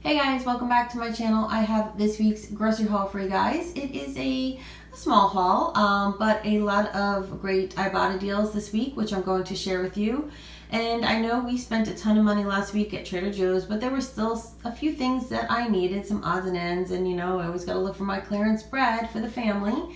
Hey guys, welcome back to my channel. I have this week's grocery haul for you guys. It is a small haul, but a lot of great Ibotta deals this week, which I'm going to share with you. And I know we spent a ton of money last week at Trader Joe's, but there were still a few things that I needed, some odds and ends, and you know, I always got to look for my clearance bread for the family.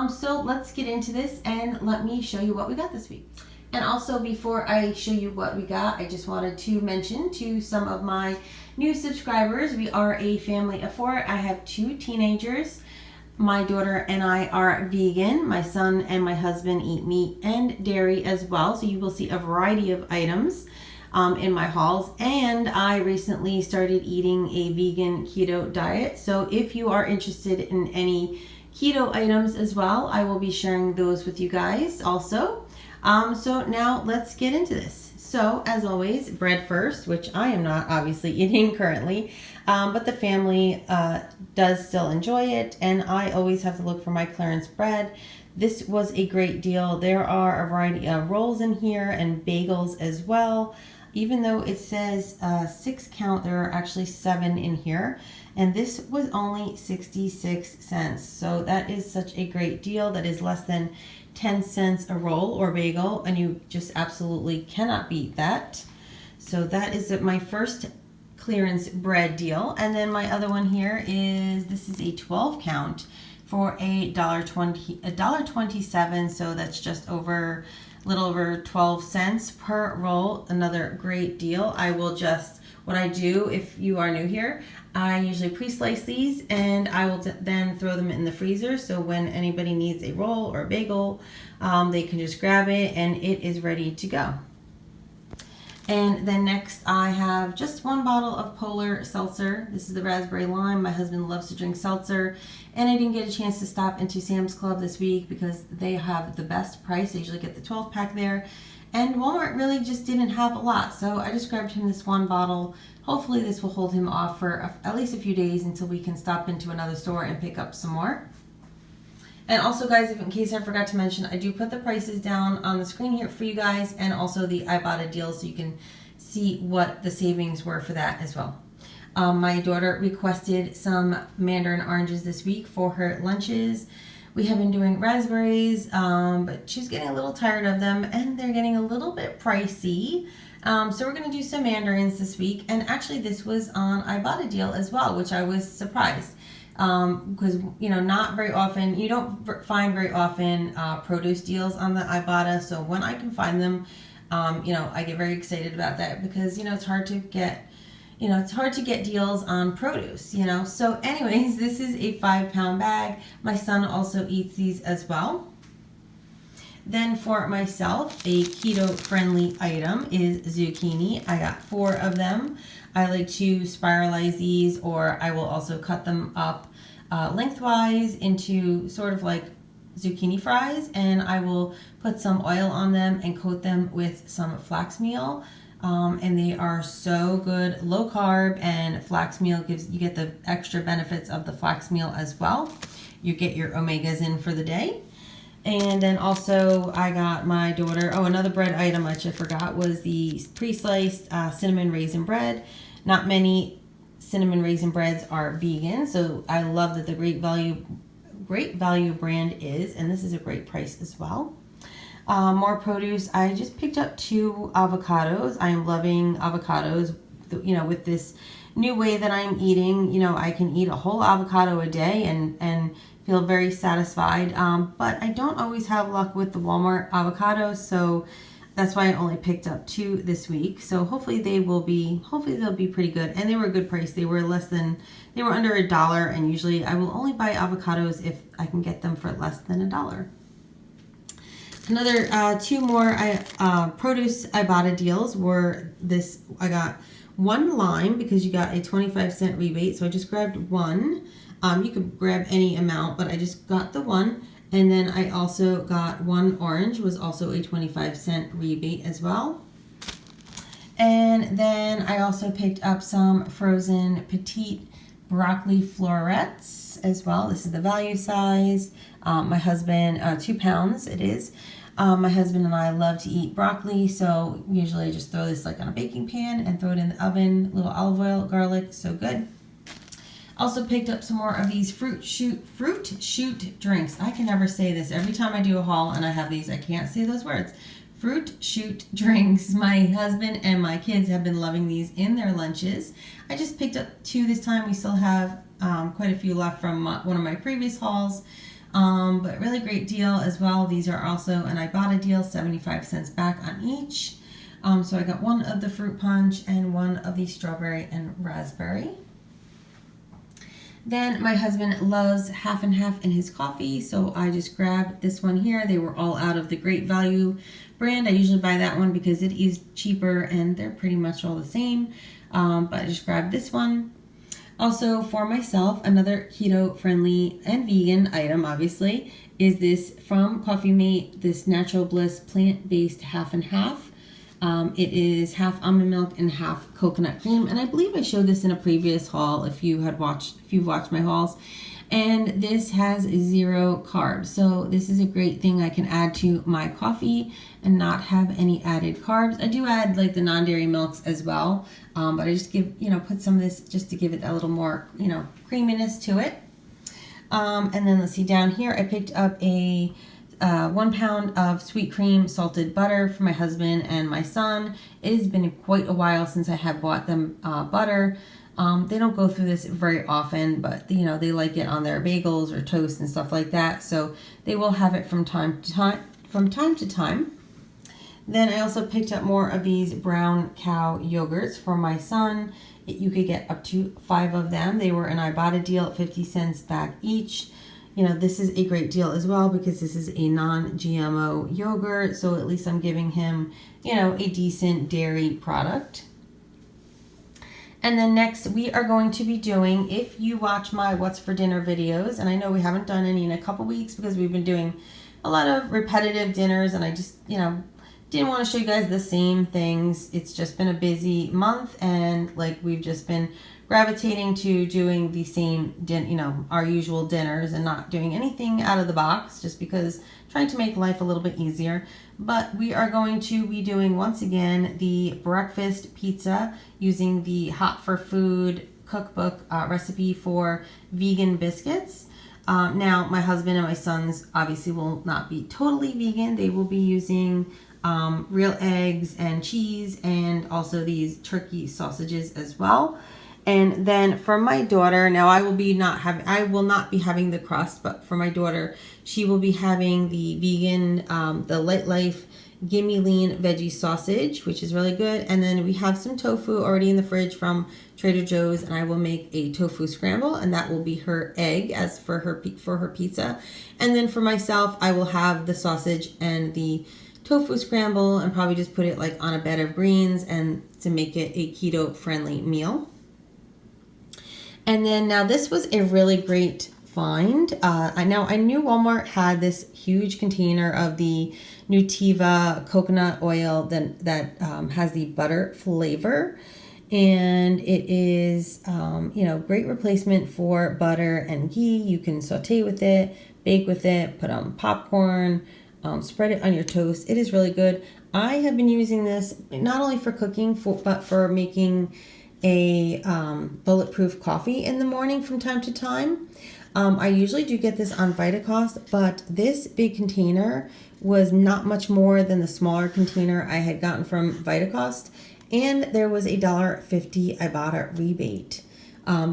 So let's get into this and let me show you what we got this week. And also, before I show you what we got, I just wanted to mention to some of my new subscribers, we are a family of 4. I have 2 teenagers. My daughter and I are vegan. My son and my husband eat meat and dairy as well. So you will see a variety of items in my hauls. And I recently started eating a vegan keto diet. So if you are interested in any keto items as well, I will be sharing those with you guys also. So now let's get into this. So as always, bread first, which I am not obviously eating currently, but the family does still enjoy it, and I always have to look for my clearance bread. This was a great deal. There are a variety of rolls in here and bagels as well. Even though it says 6 count, there are actually 7 in here. And this was only 66 cents. So that is such a great deal. That is less than 10 cents a roll or bagel, and you just absolutely cannot beat that. So that is my first clearance bread deal. And then my other one here is, this is a 12 count for $1.27. So that's just over a little over 12 cents per roll. Another great deal. What I do, if you are new here, I usually pre-slice these and I will then throw them in the freezer. So when anybody needs a roll or a bagel, they can just grab it and it is ready to go. And then next I have just 1 bottle of Polar Seltzer. This is the raspberry lime. My husband loves to drink seltzer, and I didn't get a chance to stop into Sam's Club this week because they have the best price. I usually get the 12 pack there. And Walmart really just didn't have a lot, so I just grabbed him this 1 bottle. Hopefully this will hold him off for at least a few days until we can stop into another store and pick up some more. And also guys, if in case I forgot to mention, I do put the prices down on the screen here for you guys, and also the Ibotta deals, so you can see what the savings were for that as well. My daughter requested some mandarin oranges this week for her lunches. We have been doing raspberries, but she's getting a little tired of them, and they're getting a little bit pricey. So we're going to do some mandarins this week, and actually this was on Ibotta deal as well, which I was surprised. Because, you know, not very often, you don't find very often produce deals on the Ibotta, so when I can find them, you know, I get very excited about that because, you know, it's hard to get deals on produce, you know. So anyways, this is a 5-pound bag. My son also eats these as well. Then for myself, a keto-friendly item is zucchini. I got 4 of them. I like to spiralize these, or I will also cut them up lengthwise into sort of like zucchini fries, and I will put some oil on them and coat them with some flax meal. And they are so good, low carb, and flax meal you get the extra benefits of the flax meal as well. You get your omegas in for the day. And then also I got my daughter, another bread item which I forgot was the pre-sliced cinnamon raisin bread. Not many cinnamon raisin breads are vegan, so I love that the Great Value brand is, and this is a great price as well. More produce. I just picked up 2 avocados. I am loving avocados. You know, with this new way that I'm eating, you know, I can eat a whole avocado a day and feel very satisfied. But I don't always have luck with the Walmart avocados, so that's why I only picked up 2 this week. So hopefully they'll be pretty good. And they were a good price. They were under $1, and usually I will only buy avocados if I can get them for less than $1. Another 2 more produce Ibotta deals were this. I got 1 lime because you got a 25-cent rebate, so I just grabbed 1. You could grab any amount, but I just got the 1. And then I also got 1 orange, was also a 25-cent rebate as well. And then I also picked up some frozen petite broccoli florets as well. This is the value size. My husband, 2 pounds it is. My husband and I love to eat broccoli, so usually I just throw this like on a baking pan and throw it in the oven. A little olive oil, garlic, so good. Also picked up some more of these fruit shoot drinks. I can never say this. Every time I do a haul and I have these, I can't say those words. Fruit shoot drinks. My husband and my kids have been loving these in their lunches. I just picked up 2 this time. We still have quite a few left from one of my previous hauls. But really great deal as well. These are also an IBOTTA deal, 75 cents back on each. So I got one of the fruit punch and one of the strawberry and raspberry. Then my husband loves half and half in his coffee, so I just grabbed this one here. They were all out of the Great Value brand. I usually buy that one because it is cheaper and they're pretty much all the same. But I just grabbed this one. Also for myself, another keto-friendly and vegan item, obviously, is this from Coffee Mate, this Natural Bliss plant-based half and half. It is half almond milk and half coconut cream, and I believe I showed this in a previous haul if you've watched my hauls. And this has 0 carbs, so this is a great thing I can add to my coffee and not have any added carbs. I do add like the non-dairy milks as well, but I just put some of this just to give it a little more creaminess to it. And then let's see, down here I picked up a 1 pound of sweet cream salted butter for my husband and my son. It has been quite a while since I have bought them butter. They don't go through this very often, but they like it on their bagels or toast and stuff like that, so they will have it from time to time. Then I also picked up more of these brown cow yogurts for my son. You could get up to 5 of them. They were an IBOTTA deal at 50 cents back each. This is a great deal as well because this is a non-GMO yogurt, so at least I'm giving him, a decent dairy product. And then next we are going to be doing, if you watch my What's for Dinner videos, and I know we haven't done any in a couple weeks because we've been doing a lot of repetitive dinners and I just, didn't want to show you guys the same things. It's just been a busy month and like we've just been gravitating to doing the same, our usual dinners and not doing anything out of the box just because trying to make life a little bit easier. But we are going to be doing once again the breakfast pizza using the Hot for Food cookbook recipe for vegan biscuits. Now my husband and my sons obviously will not be totally vegan. They will be using real eggs and cheese and also these turkey sausages as well. And then for my daughter, now I will not be having the crust, but for my daughter, she will be having the vegan, the Light Life Gimme Lean Veggie Sausage, which is really good. And then we have some tofu already in the fridge from Trader Joe's, and I will make a tofu scramble, and that will be her egg as for her pizza. And then for myself, I will have the sausage and the tofu scramble and probably just put it like on a bed of greens and to make it a keto friendly meal. And then now this was a really great find. I knew Walmart had this huge container of the Nutiva coconut oil that has the butter flavor. And it is, great replacement for butter and ghee. You can saute with it, bake with it, put on popcorn, spread it on your toast. It is really good. I have been using this not only for cooking, but for making a bulletproof coffee in the morning from time to time. I usually do get this on Vitacost, but this big container was not much more than the smaller container I had gotten from Vitacost, and there was a $1.50 IBOTTA rebate.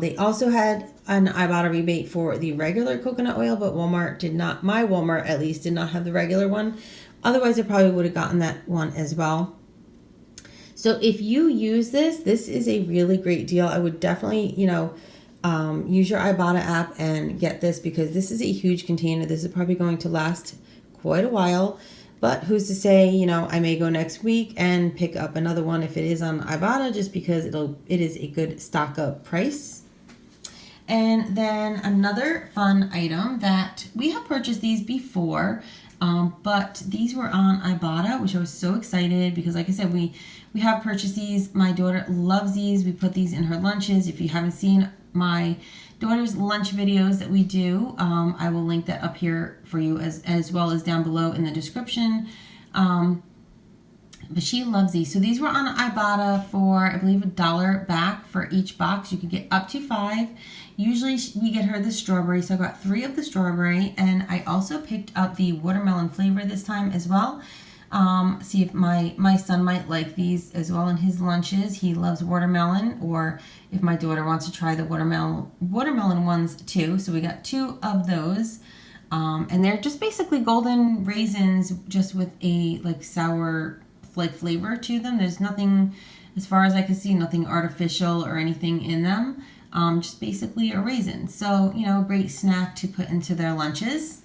They also had an IBOTTA rebate for the regular coconut oil, but Walmart did not, my Walmart at least, did not have the regular one. Otherwise, I probably would have gotten that one as well. So if you use this is a really great deal. I would definitely, use your IBOTTA app and get this because this is a huge container. This is probably going to last quite a while. But who's to say, I may go next week and pick up another one if it is on IBOTTA just because it is a good stock up price. And then another fun item that we have purchased these before, but these were on IBOTTA, which I was so excited because like I said, we have purchased these. My daughter loves these. We put these in her lunches. If you haven't seen my daughter's lunch videos that we do. I will link that up here for you as well as down below in the description. But she loves these. So these were on IBOTTA for, I believe, $1 back for each box. You could get up to 5. Usually we get her the strawberry, so I got 3 of the strawberry, and I also picked up the watermelon flavor this time as well. See if my son might like these as well in his lunches. He loves watermelon, or if my daughter wants to try the watermelon ones too. So we got 2 of those. And they're just basically golden raisins, just with a like sour flavor to them. There's nothing, as far as I can see, nothing artificial or anything in them. Just basically a raisin. So, you know, a great snack to put into their lunches.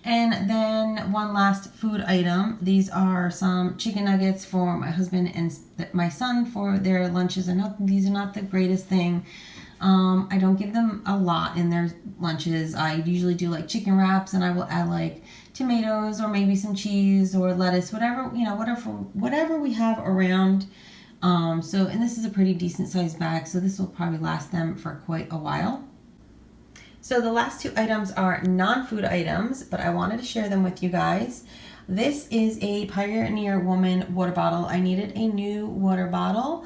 And then one last food item. These are some chicken nuggets for my husband and my son for their lunches. I know these are not the greatest thing. I don't give them a lot in their lunches. I usually do like chicken wraps, and I will add like tomatoes or maybe some cheese or lettuce, whatever, you know, whatever we have around. And this is a pretty decent sized bag, so this will probably last them for quite a while. So the last 2 items are non-food items, but I wanted to share them with you guys. This is a Pioneer Woman water bottle. I needed a new water bottle.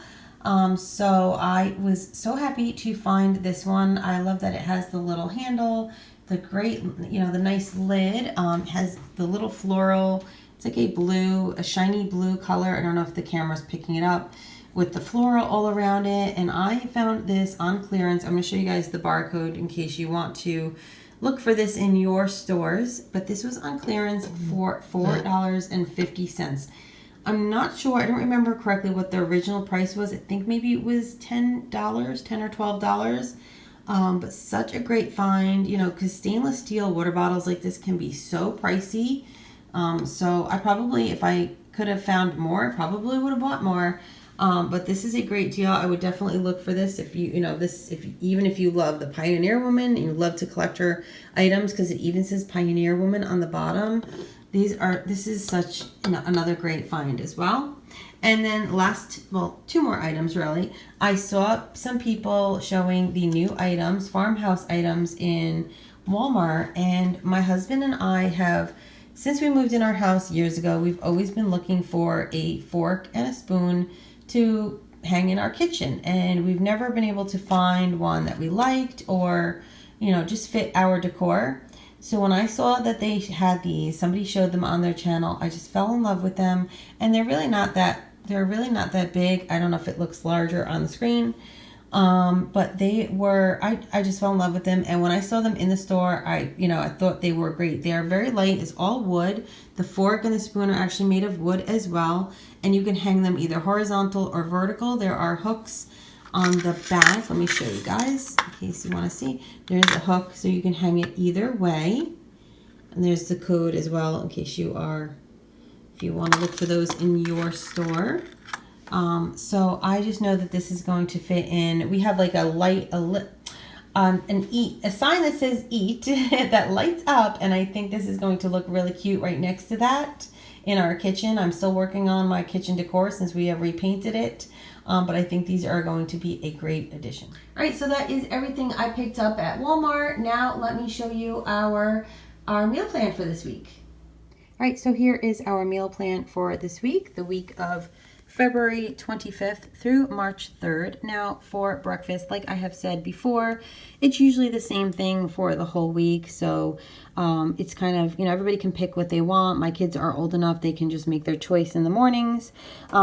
So I was so happy to find this one. I love that it has the little handle, the great, you know, the nice lid, has the little floral, it's like a shiny blue color. I don't know if the camera's picking it up, with the floral all around it. And I found this on clearance. I'm going to show you guys the barcode in case you want to look for this in your stores. But this was on clearance for $4.50. I'm not sure, I don't remember correctly what the original price was. I think maybe it was $10 or $12. But such a great find, you know, because stainless steel water bottles like this can be so pricey. So I probably, if I could have found more, I probably would have bought more. But this is a great deal. I would definitely look for this if you know, even if you love the Pioneer Woman and you love to collect her items, because it even says Pioneer Woman on the bottom. This is such another great find as well. And then last, well, 2 more items really. I saw some people showing the new items, farmhouse items in Walmart, and my husband and I have, since we moved in our house years ago, we've always been looking for a fork and a spoon to hang in our kitchen, and we've never been able to find one that we liked or, you know, just fit our decor. So when I saw that they had these, somebody showed them on their channel, I just fell in love with them. And they're really not that big. I don't know if it looks larger on the screen. But they were, I just fell in love with them. And when I saw them in the store, I thought they were great. They are very light. It's all wood. The fork and the spoon are actually made of wood as well. And you can hang them either horizontal or vertical. There are hooks on the back. Let me show you guys in case you want to see. There's a hook so you can hang it either way. And there's the code as well in case if you want to look for those in your store. So I just know that this is going to fit in. We have like a sign that says eat that lights up, and I think this is going to look really cute right next to that in our kitchen. I'm still working on my kitchen decor since we have repainted it. But I think these are going to be a great addition. All right, so that is everything I picked up at Walmart. Now let me show you our meal plan for this week. All right, so here is our meal plan for this week, the week of February 25th through March 3rd. Now for breakfast, like I have said before, it's usually the same thing for the whole week. So it's kind of, everybody can pick what they want. My kids are old enough, they can just make their choice in the mornings.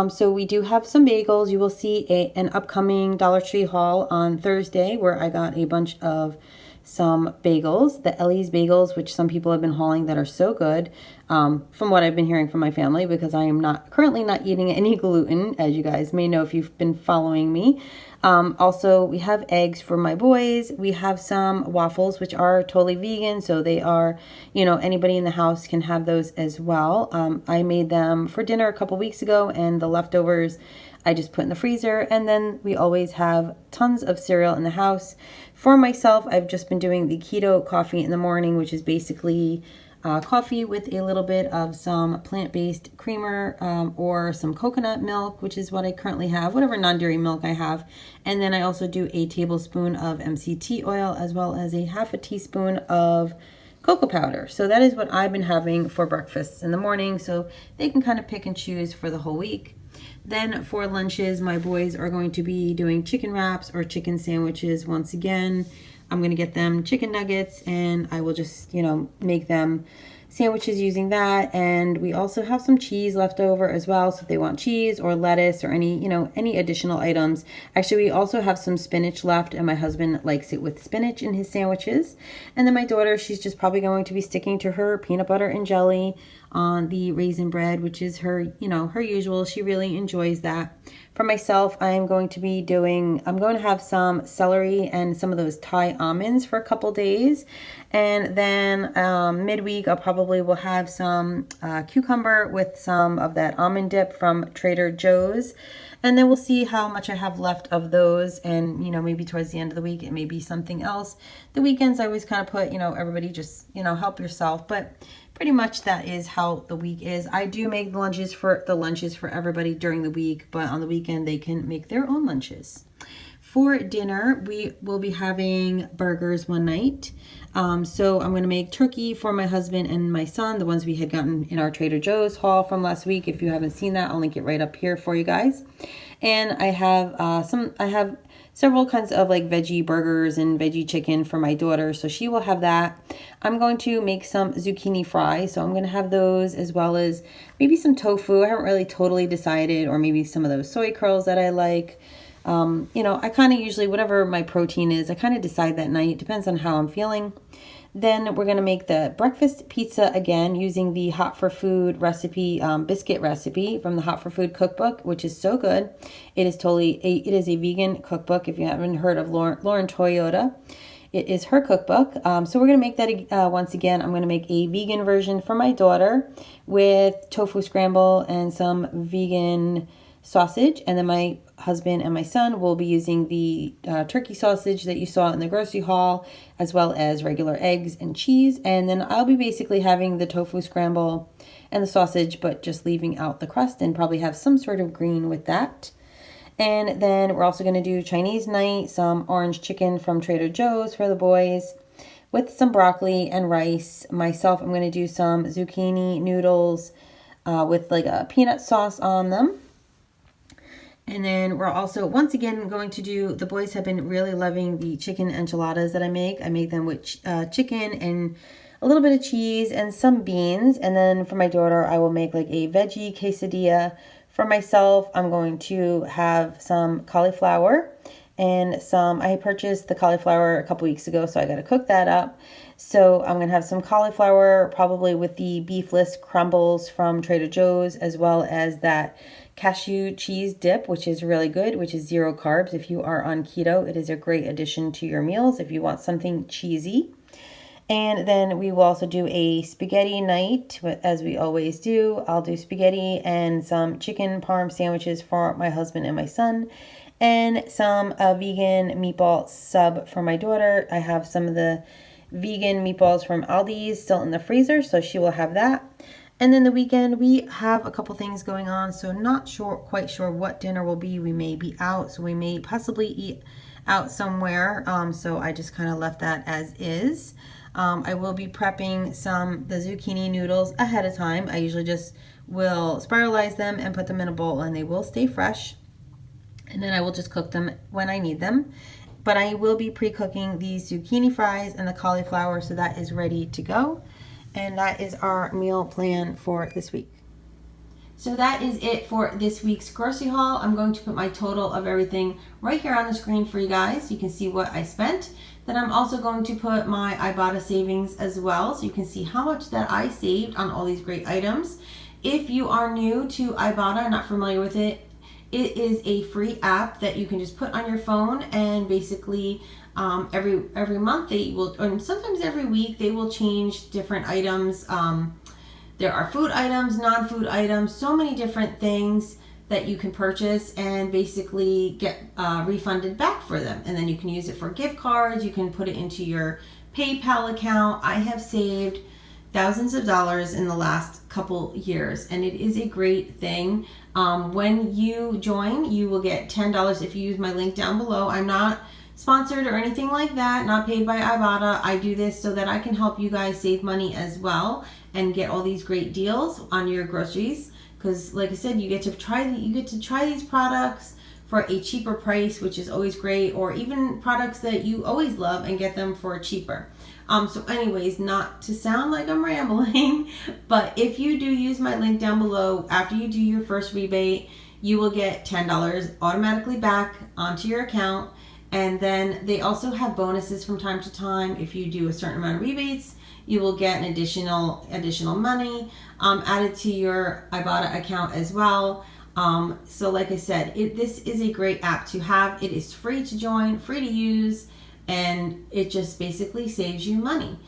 So we do have some bagels. You will see an upcoming Dollar Tree haul on Thursday where I got a bunch of some bagels, the Ellie's bagels, which some people have been hauling that are so good, from what I've been hearing from my family, because I am currently not eating any gluten, as you guys may know if you've been following me. Also, we have eggs for my boys. We have some waffles, which are totally vegan, so they are, anybody in the house can have those as well. I made them for dinner a couple weeks ago, and the leftovers I just put in the freezer. And then we always have tons of cereal in the house. For myself, I've just been doing the keto coffee in the morning, which is basically coffee with a little bit of some plant-based creamer or some coconut milk, which is what I currently have, whatever non-dairy milk I have. And then I also do a tablespoon of MCT oil as well as a half a teaspoon of cocoa powder. So that is what I've been having for breakfast in the morning, so they can kind of pick and choose for the whole week. Then for lunches, my boys are going to be doing chicken wraps or chicken sandwiches once again. I'm going to get them chicken nuggets and I will just, make them sandwiches using that. And we also have some cheese left over as well. So if they want cheese or lettuce or any additional items. Actually, we also have some spinach left and my husband likes it with spinach in his sandwiches. And then my daughter, she's just probably going to be sticking to her peanut butter and jelly on the raisin bread, which is her, her usual. She really enjoys that. For myself, I'm going to have some celery and some of those Thai almonds for a couple days. And then midweek, I probably will have some cucumber with some of that almond dip from Trader Joe's. And then we'll see how much I have left of those. And, maybe towards the end of the week, it may be something else. The weekends, I always kind of put, everybody just, help yourself. But pretty much that is how the week is. I do make the lunches for everybody during the week, but on the weekend, they can make their own lunches. For dinner, we will be having burgers one night. So I'm going to make turkey for my husband and my son, the ones we had gotten in our Trader Joe's haul from last week. If you haven't seen that, I'll link it right up here for you guys. And I have several kinds of like veggie burgers and veggie chicken for my daughter, so she will have that. I'm going to make some zucchini fries, so I'm going to have those as well as maybe some tofu. I haven't really totally decided, or maybe some of those soy curls that I like. I kind of usually, whatever my protein is, I kind of decide that night. Depends on how I'm feeling. Then we're going to make the breakfast pizza again using the Hot for Food recipe, biscuit recipe from the Hot for Food cookbook, which is so good. It is a vegan cookbook. If you haven't heard of Lauren Toyota, it is her cookbook. So we're going to make that once again. I'm going to make a vegan version for my daughter with tofu scramble and some vegan sausage, and then my husband and my son will be using the turkey sausage that you saw in the grocery haul, as well as regular eggs and cheese. And then I'll be basically having the tofu scramble and the sausage, but just leaving out the crust, and probably have some sort of green with that. And then we're also going to do Chinese night, some orange chicken from Trader Joe's for the boys with some broccoli and rice. Myself, I'm going to do some zucchini noodles with like a peanut sauce on them. And then we're also, once again, going to do, the boys have been really loving the chicken enchiladas that I make. I make them with chicken and a little bit of cheese and some beans. And then for my daughter, I will make like a veggie quesadilla. For myself, I'm going to have some cauliflower and I purchased the cauliflower a couple weeks ago, so I got to cook that up. So I'm going to have some cauliflower, probably with the beefless crumbles from Trader Joe's, as well as that cashew cheese dip, which is really good, which is 0 carbs. If you are on keto, it is a great addition to your meals if you want something cheesy. And then we will also do a spaghetti night, as we always do. I'll do spaghetti and some chicken parm sandwiches for my husband and my son, and some vegan meatball sub for my daughter. I have some of the vegan meatballs from Aldi's still in the freezer, so she will have that. And then the weekend, we have a couple things going on, so not quite sure what dinner will be. We may be out, so we may possibly eat out somewhere. So I just kind of left that as is. I will be prepping the zucchini noodles ahead of time. I usually just will spiralize them and put them in a bowl, and they will stay fresh. And then I will just cook them when I need them. But I will be pre-cooking these zucchini fries and the cauliflower, so that is ready to go. And that is our meal plan for this week. So that is it for this week's grocery haul. I'm going to put my total of everything right here on the screen for you guys, so you can see what I spent. Then I'm also going to put my IBOTTA savings as well, so you can see how much that I saved on all these great items. If you are new to IBOTTA, not familiar with it, it is a free app that you can just put on your phone, and basically every month they will, or sometimes every week, they will change different items. There are food items, non-food items, so many different things that you can purchase and basically get refunded back for them. And then you can use it for gift cards. You can put it into your PayPal account. I have saved thousands of dollars in the last couple years, and it is a great thing. When you join, you will get $10 if you use my link down below. I'm not sponsored or anything like that, not paid by IBOTTA. I do this so that I can help you guys save money as well and get all these great deals on your groceries, because like I said, you get to try these products for a cheaper price, which is always great, or even products that you always love and get them for cheaper. So anyways, not to sound like I'm rambling, but if you do use my link down below, after you do your first rebate, you will get $10 automatically back onto your account. And then they also have bonuses from time to time. If you do a certain amount of rebates, you will get an additional money added to your IBOTTA account as well. So like I said, this is a great app to have. It is free to join, free to use, and it just basically saves you money.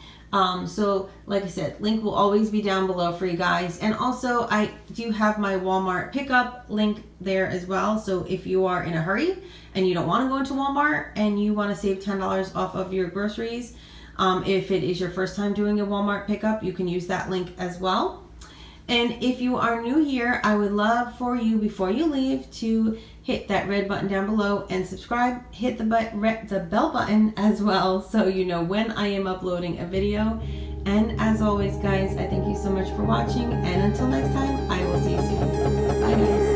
So like I said, link will always be down below for you guys. And also I do have my Walmart pickup link there as well. So if you are in a hurry and you don't want to go into Walmart and you want to save $10 off of your groceries, if it is your first time doing a Walmart pickup, you can use that link as well. And if you are new here, I would love for you, before you leave, to hit that red button down below and subscribe. Hit the bell button as well, so you know when I am uploading a video. And as always, guys, I thank you so much for watching, and until next time, I will see you soon. Bye, guys.